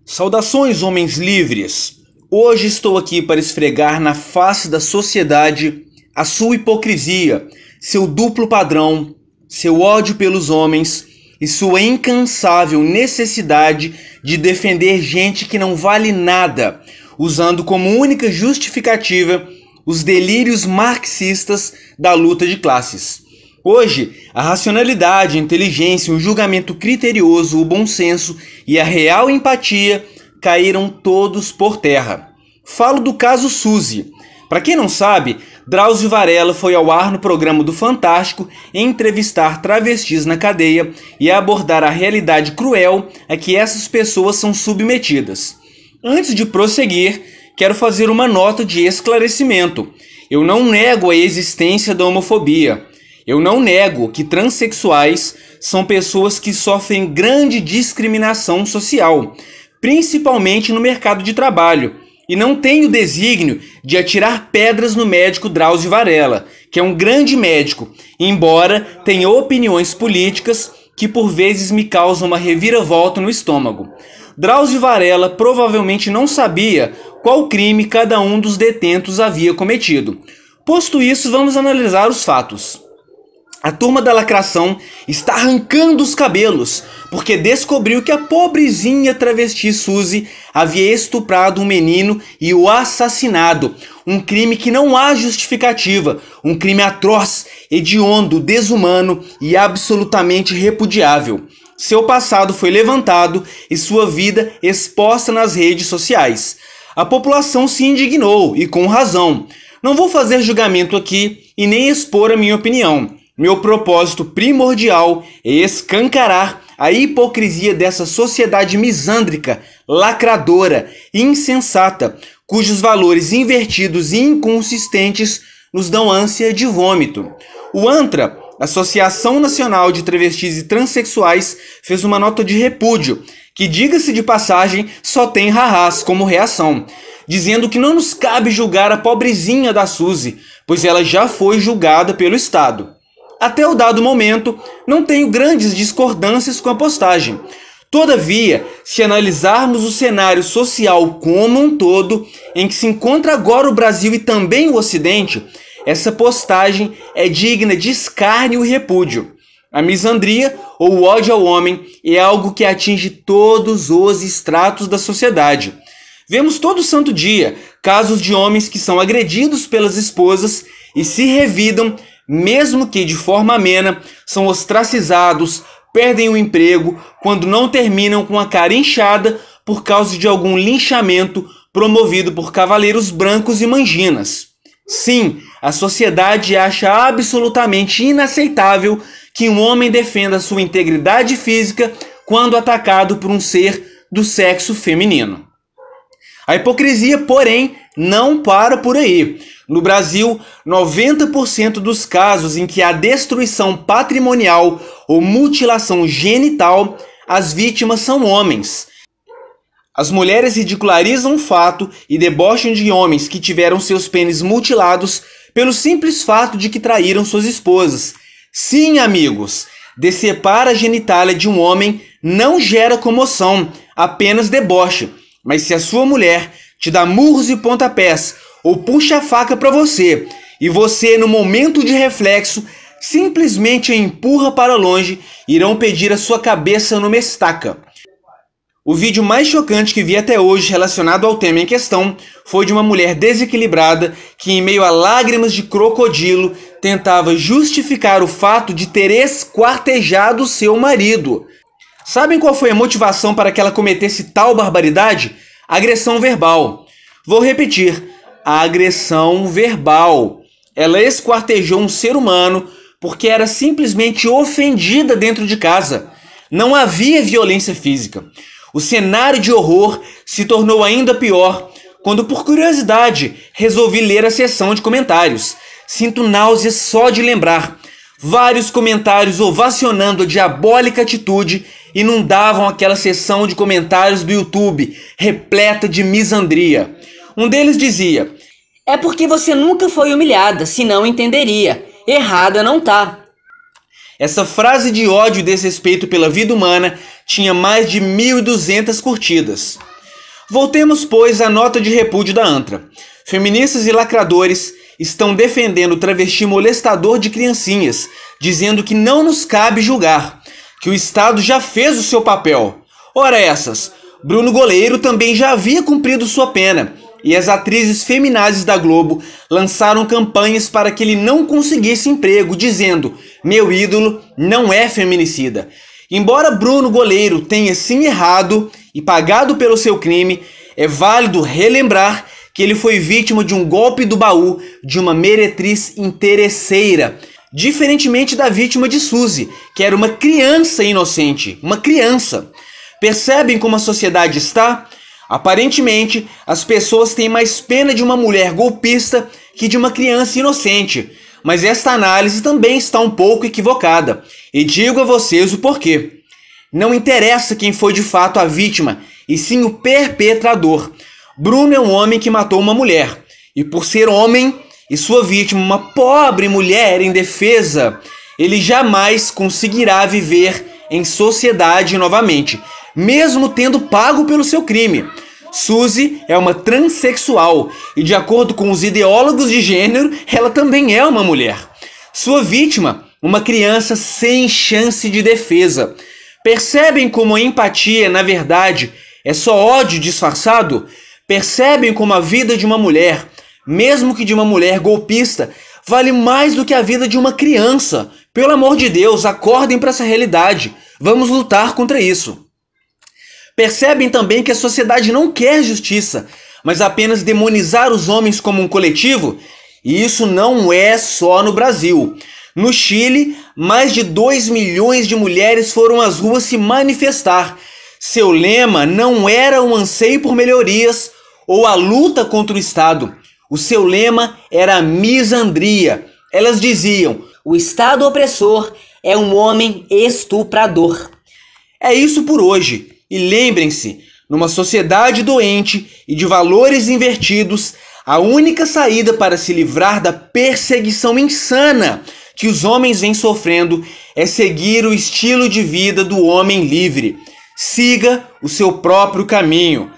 Saudações, homens livres! Hoje estou aqui para esfregar na face da sociedade a sua hipocrisia, seu duplo padrão, seu ódio pelos homens e sua incansável necessidade de defender gente que não vale nada, usando como única justificativa os delírios marxistas da luta de classes. Hoje, a racionalidade, a inteligência, o julgamento criterioso, o bom senso e a real empatia caíram todos por terra. Falo do caso Suzy. Para quem não sabe, Drauzio Varela foi ao ar no programa do Fantástico entrevistar travestis na cadeia e abordar a realidade cruel a que essas pessoas são submetidas. Antes de prosseguir, quero fazer uma nota de esclarecimento. Eu não nego a existência da homofobia. Eu não nego que transexuais são pessoas que sofrem grande discriminação social, principalmente no mercado de trabalho, e não tenho o desígnio de atirar pedras no médico Drauzio Varela, que é um grande médico, embora tenha opiniões políticas que por vezes me causam uma reviravolta no estômago. Drauzio Varela provavelmente não sabia qual crime cada um dos detentos havia cometido. Posto isso, vamos analisar os fatos. A turma da lacração está arrancando os cabelos, porque descobriu que a pobrezinha travesti Suzy havia estuprado um menino e o assassinado. Um crime que não há justificativa, um crime atroz, hediondo, desumano e absolutamente repudiável. Seu passado foi levantado e sua vida exposta nas redes sociais. A população se indignou, e com razão. Não vou fazer julgamento aqui e nem expor a minha opinião. Meu propósito primordial é escancarar a hipocrisia dessa sociedade misândrica, lacradora, insensata, cujos valores invertidos e inconsistentes nos dão ânsia de vômito. O ANTRA, Associação Nacional de Travestis e Transsexuais, fez uma nota de repúdio, que, diga-se de passagem, só tem rarrás como reação, dizendo que não nos cabe julgar a pobrezinha da Suzy, pois ela já foi julgada pelo Estado. Até o dado momento, não tenho grandes discordâncias com a postagem. Todavia, se analisarmos o cenário social como um todo, em que se encontra agora o Brasil e também o Ocidente, essa postagem é digna de escárnio e repúdio. A misandria, ou o ódio ao homem, é algo que atinge todos os estratos da sociedade. Vemos todo santo dia casos de homens que são agredidos pelas esposas e se revidam, mesmo que de forma amena, são ostracizados, perdem o emprego quando não terminam com a cara inchada por causa de algum linchamento promovido por cavaleiros brancos e manginas. Sim, a sociedade acha absolutamente inaceitável que um homem defenda sua integridade física quando atacado por um ser do sexo feminino. A hipocrisia, porém, não para por aí. No Brasil, 90% dos casos em que há destruição patrimonial ou mutilação genital, as vítimas são homens. As mulheres ridicularizam o fato e debocham de homens que tiveram seus pênis mutilados pelo simples fato de que traíram suas esposas. Sim, amigos, decepar a genitália de um homem não gera comoção, apenas deboche. Mas se a sua mulher te dá murros e pontapés ou puxa a faca para você, e você, no momento de reflexo, simplesmente a empurra para longe, irão pedir a sua cabeça numa estaca. O vídeo mais chocante que vi até hoje relacionado ao tema em questão foi de uma mulher desequilibrada que, em meio a lágrimas de crocodilo, tentava justificar o fato de ter esquartejado seu marido. Sabem qual foi a motivação para que ela cometesse tal barbaridade? Agressão verbal. Vou repetir. A agressão verbal. Ela esquartejou um ser humano porque era simplesmente ofendida dentro de casa. Não havia violência física. O cenário de horror se tornou ainda pior quando, por curiosidade, resolvi ler a seção de comentários. Sinto náuseas só de lembrar. Vários comentários ovacionando a diabólica atitude inundavam aquela seção de comentários do YouTube, repleta de misandria. Um deles dizia: "É porque você nunca foi humilhada, senão entenderia. Errada não tá." Essa frase de ódio e desrespeito pela vida humana tinha mais de 1.200 curtidas. Voltemos, pois, à nota de repúdio da ANTRA. Feministas e lacradores estão defendendo o travesti molestador de criancinhas, dizendo que não nos cabe julgar, que o Estado já fez o seu papel. Ora essas, Bruno Goleiro também já havia cumprido sua pena, e as atrizes feminazes da Globo lançaram campanhas para que ele não conseguisse emprego, dizendo: meu ídolo não é feminicida. Embora Bruno Goleiro tenha sim errado e pagado pelo seu crime, é válido relembrar que ele foi vítima de um golpe do baú de uma meretriz interesseira, diferentemente da vítima de Suzy, que era uma criança inocente, uma criança. Percebem como a sociedade está? Aparentemente, as pessoas têm mais pena de uma mulher golpista que de uma criança inocente, mas esta análise também está um pouco equivocada, e digo a vocês o porquê. Não interessa quem foi de fato a vítima, e sim o perpetrador. Bruno é um homem que matou uma mulher, e por ser homem e sua vítima uma pobre mulher indefesa, ele jamais conseguirá viver em sociedade novamente, mesmo tendo pago pelo seu crime. Suzy é uma transexual e, de acordo com os ideólogos de gênero, ela também é uma mulher. Sua vítima, uma criança sem chance de defesa. Percebem como a empatia, na verdade, é só ódio disfarçado? Percebem como a vida de uma mulher, mesmo que de uma mulher golpista, vale mais do que a vida de uma criança? Pelo amor de Deus, acordem para essa realidade. Vamos lutar contra isso. Percebem também que a sociedade não quer justiça, mas apenas demonizar os homens como um coletivo? E isso não é só no Brasil. No Chile, mais de 2 milhões de mulheres foram às ruas se manifestar. Seu lema não era o anseio por melhorias ou a luta contra o Estado. O seu lema era a misandria. Elas diziam: o Estado opressor é um homem estuprador. É isso por hoje. E lembrem-se, numa sociedade doente e de valores invertidos, a única saída para se livrar da perseguição insana que os homens vêm sofrendo é seguir o estilo de vida do homem livre. Siga o seu próprio caminho.